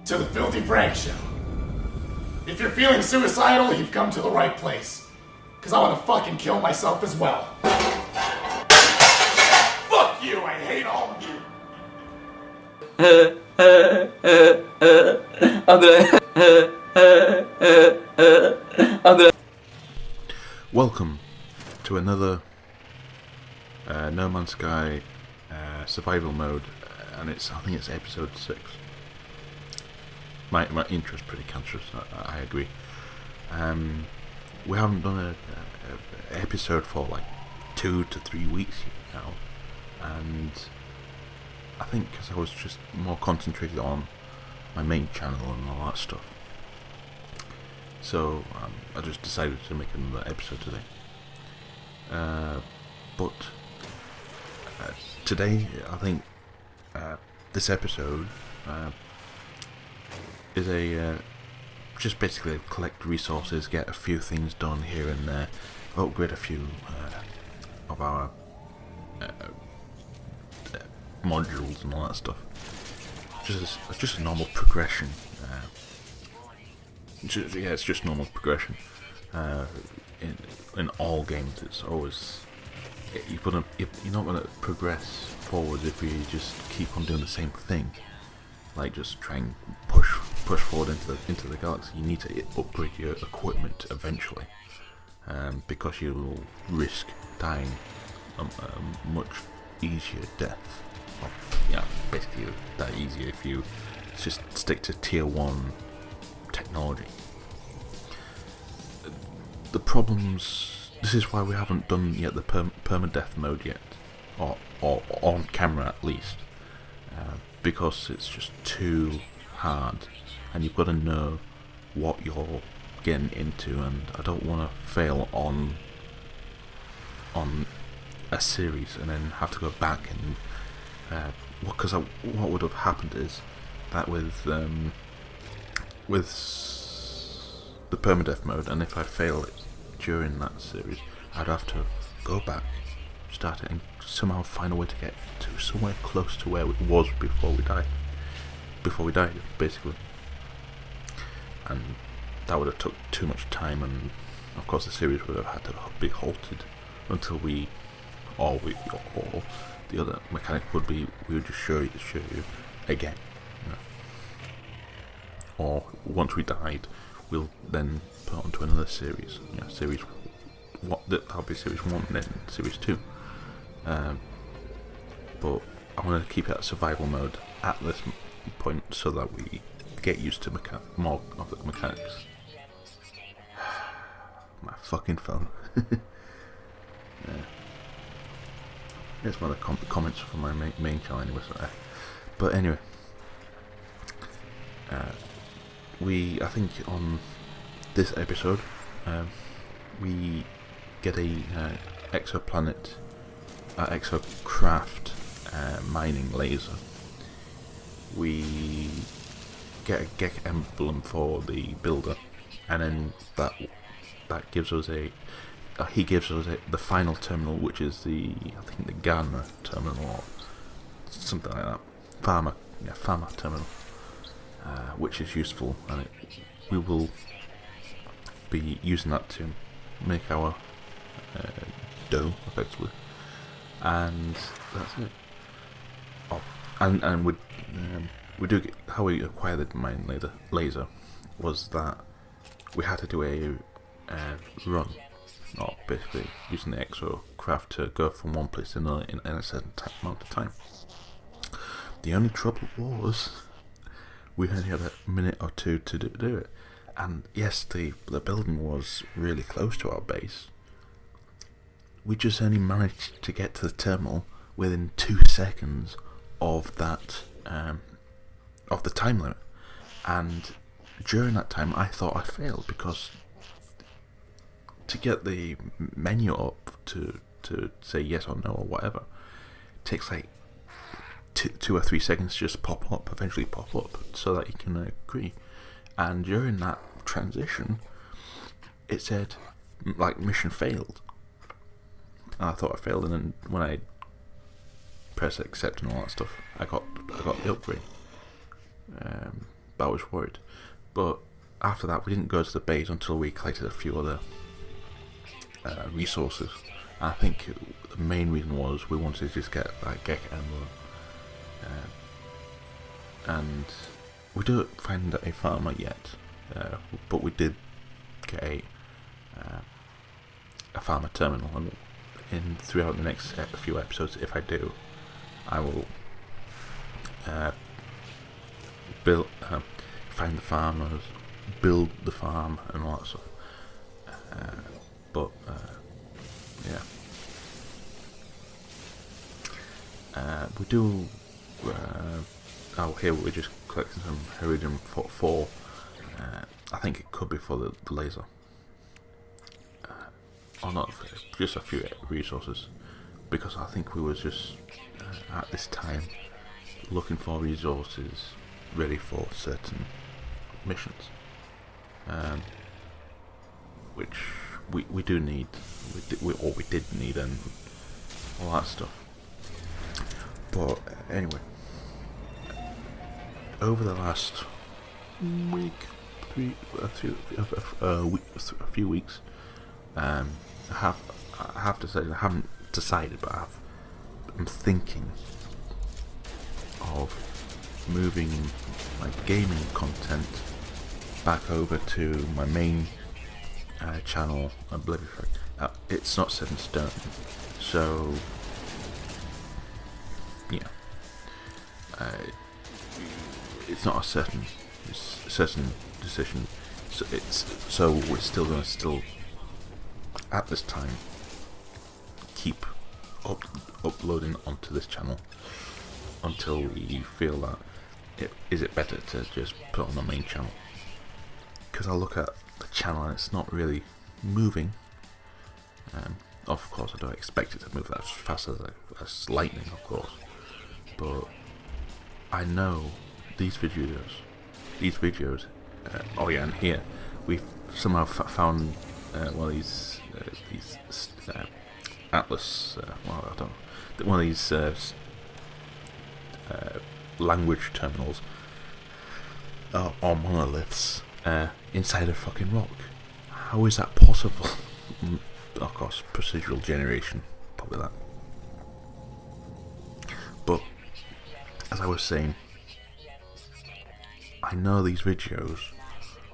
to the Oblivifrek show. If you're feeling suicidal, you've come to the right place. Cause I wanna fucking kill myself as well. Fuck you, I hate all of you. Welcome to another No Man's Sky survival mode, and I think it's episode 6. My intro's pretty cancerous, I agree. We haven't done an episode for like 2 to 3 weeks now, and I think because I was just more concentrated on my main channel and all that stuff, so I just decided to make another episode today. But today, I think this episode is just basically collect resources, get a few things done here and there, upgrade a few of our modules and all that stuff. Just a normal progression. It's just normal progression. In all games, it's always you're not gonna progress forward if you just keep on doing the same thing. Like just try and push forward into the galaxy. You need to upgrade your equipment eventually, because you will risk dying a much easier death. Well, yeah, basically that easier if you just stick to tier 1 technology. The problems. This is why we haven't done yet the permadeath mode yet, or on camera at least. Because it's just too hard, and you've got to know what you're getting into, and I don't want to fail on a series and then have to go back and because what would have happened is that with the permadeath mode, and if I fail it during that series, I'd have to go back, start it, and somehow find a way to get to somewhere close to where it was before we died, basically. And that would have took too much time, and of course the series would have had to be halted until the other mechanic would be, we would just show you again, or once we died, we'll then put onto another series. Series what that'll be series 1 and then series 2. But I want to keep it at survival mode at this point so that we get used to more of the mechanics. My fucking phone. It's one of the comments from my main channel anyway. But anyway, I think on this episode, we get a exocraft mining laser. We get a Gek emblem for the builder, and then that gives us he gives us the final terminal, which is I think the Gardener terminal or something like that, farmer terminal, which is useful, and we will be using that to make our dough effectively, and that's it. And we do get, how we acquired the mine laser was that we had to do a run, or basically using the exocraft to go from one place to another in a certain amount of time. The only trouble was we only had a minute or two to do it, and yes, the building was really close to our base. We just only managed to get to the terminal within 2 seconds of that of the time limit, and during that time I thought I failed, because to get the menu up to say yes or no or whatever takes like 2 or 3 seconds to just eventually pop up so that you can agree. And during that transition it said like mission failed, and I thought I failed, and then when I pressed accept and all that stuff, I got the upgrade. but I was worried. But after that, we didn't go to the base until we collected a few other resources. And I think the main reason was we wanted to just get like Gek Emerald. And we don't find a farmer yet, but we did get a farmer terminal, and throughout the next few episodes, if I do, I will build, find the farmers, build the farm, and all that stuff. We do. Here we're just collecting some Heridium for I think it could be for the laser. Or not, just a few resources. Because I think we was just, at this time, looking for resources ready for certain missions. Which we do need. We did need, and all that stuff. But anyway, over the last week, a few weeks, I have to say I haven't decided, but I'm thinking of moving my gaming content back over to my main channel, Oblivifrek. It's not set in stone, so yeah. It's not a certain decision. So we're still going to at this time keep uploading onto this channel until we feel that is it better to just put on the main channel, because I look at the channel and it's not really moving. Of course, I don't expect it to move that fast as lightning, of course, but I know these videos. Oh yeah, and here we've somehow found one of these Atlas. Well, I don't know, one of these language terminals or monoliths inside a fucking rock. How is that possible? Of course, procedural generation, probably that. But as I was saying, I know these videos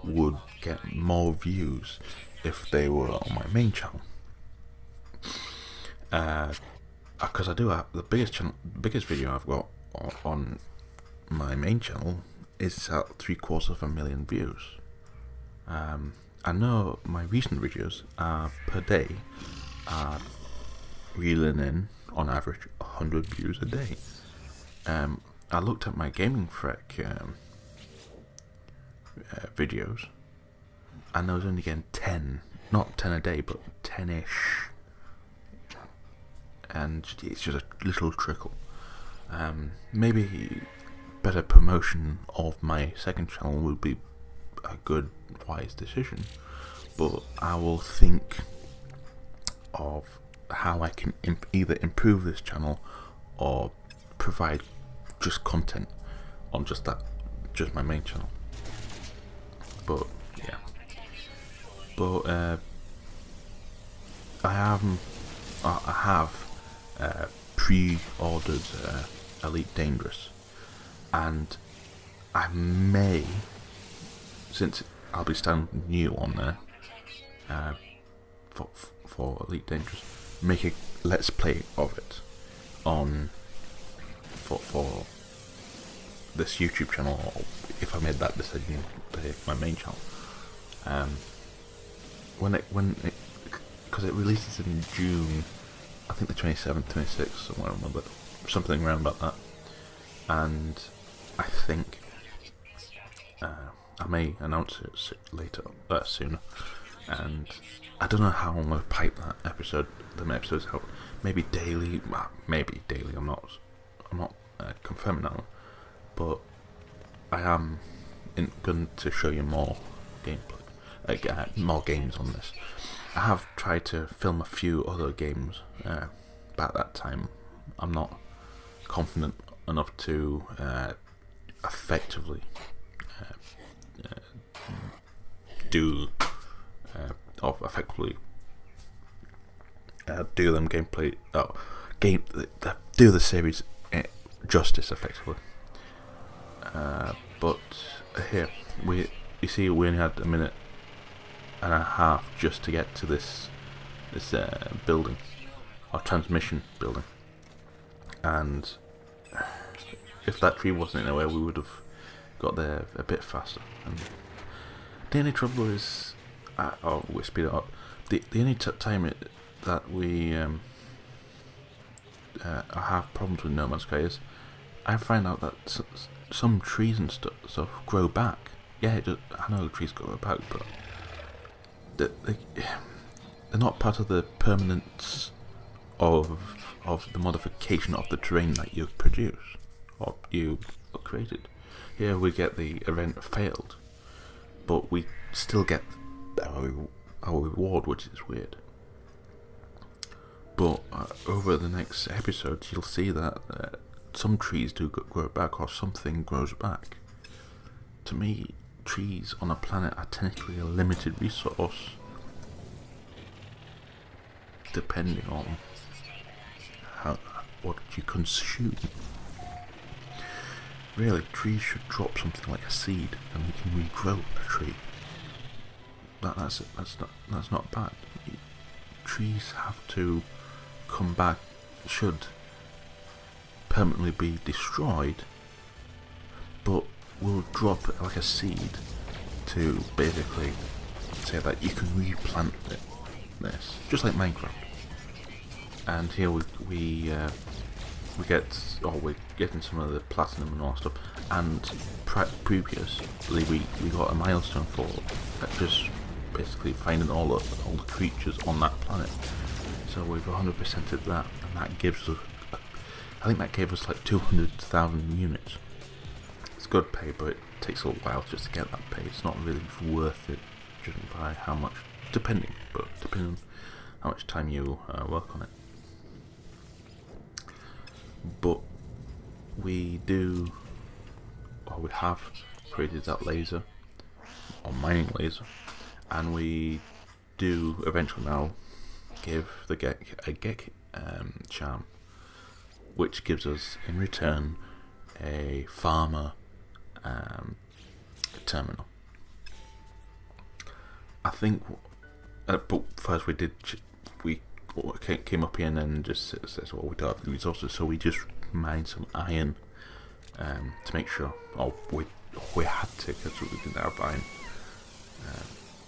would get more views if they were on my main channel. Because I do have the biggest video I've got on my main channel is at 750,000 views. I know my recent videos per day are reeling in on average 100 views a day. I looked at my Oblivifrek videos, and I was only getting 10, not 10 a day, but 10-ish, and it's just a little trickle. Maybe better promotion of my second channel would be a good, wise decision, but I will think of how I can either improve this channel or provide just content on just my main channel. But yeah, I have pre-ordered Elite Dangerous, and I may, since I'll be starting new on there for Elite Dangerous, make a let's play of it on for this YouTube channel, or if I made that decision to hit my main channel. Because it releases in June, I think the 27th, 26th, something around about that, and I think I may announce it later, sooner, and I don't know how I'm going to pipe them episodes out. Maybe daily. I'm not confirming that one, but I am going to show you more gameplay, more games on this. I have tried to film a few other games about that time. I'm not confident enough to effectively do of effectively do them gameplay do the series justice effectively. But here you see we only had a minute and a half just to get to this building, or transmission building, and if that tree wasn't in the way we would have got there a bit faster. And the only trouble is, we speed it up. The only time that we have problems with No Man's Sky is I find out that some trees and stuff grow back. Yeah, I know trees grow back, but they're not part of the permanence of the modification of the terrain that you produce or you created. Here we get the event failed, but we still get our reward, which is weird. But over the next episodes, you'll see that some trees do grow back, or something grows back. To me, trees on a planet are technically a limited resource, depending on what you consume. Really, trees should drop something like a seed, and we can regrow a tree. That's not bad. Trees have to come back, should permanently be destroyed, but we'll drop like a seed to basically say that you can replant this, just like Minecraft. And here we're getting some of the platinum and all that stuff. And previously we got a milestone for just basically finding all the creatures on that planet. So we've 100%ed that, and that gives us, I think that gave us like 200,000 units. It's good pay, but it takes a while just to get that pay. It's not really worth it, judging by how much, depending on how much time you work on it. But we have created that laser, or mining laser, and we do eventually now give the Gek a Gek charm, which gives us in return a farmer terminal. I think, but first we came up here and then just says, well, we don't have the resources, so we just mined some iron to make sure. Oh, we had to, because we didn't have iron.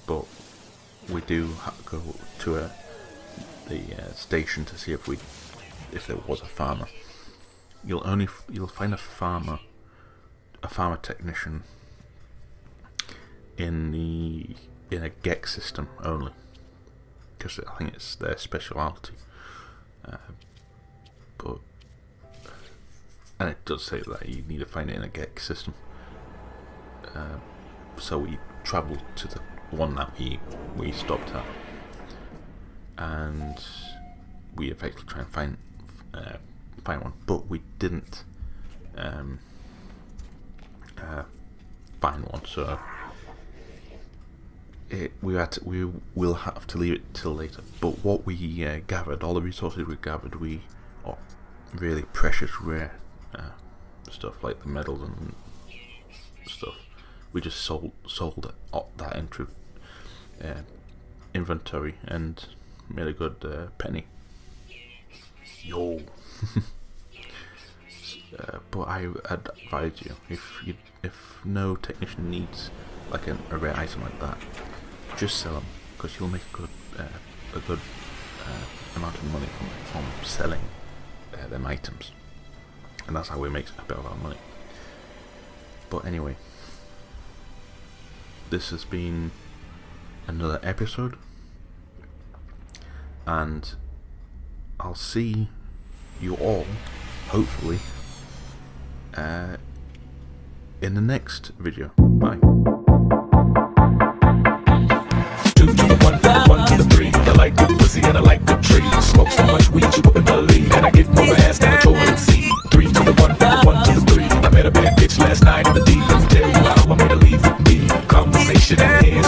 But we do have to go to the station to see if there was a farmer. You'll find a farmer technician in a Gek system only, because I think it's their speciality. And it does say that you need to find it in a Gek system. So we travelled to the one that we stopped at, and we effectively try and find one, but we didn't find one. So we will have to leave it till later. But what we gathered, all the resources we gathered, really precious, rare stuff like the metals and stuff. We just sold that into inventory and made a good penny. Yo. But I advise you, if no technician needs like a rare item like that, just sell them, because you'll make a good amount of money from selling them items, and that's how we make a bit of our money. But anyway, this has been another episode, and I'll see you all, hopefully, in the next video. Bye. 2 to the 1, 1 to the 3. I like good pussy and I like good trees. Smoke so much weed you wouldn't believe, and I get more ass than a toilet seat. 3 to the 1, 1 to the 3. I met a bad bitch last night in the D. Let me tell you how I made a shit in hands.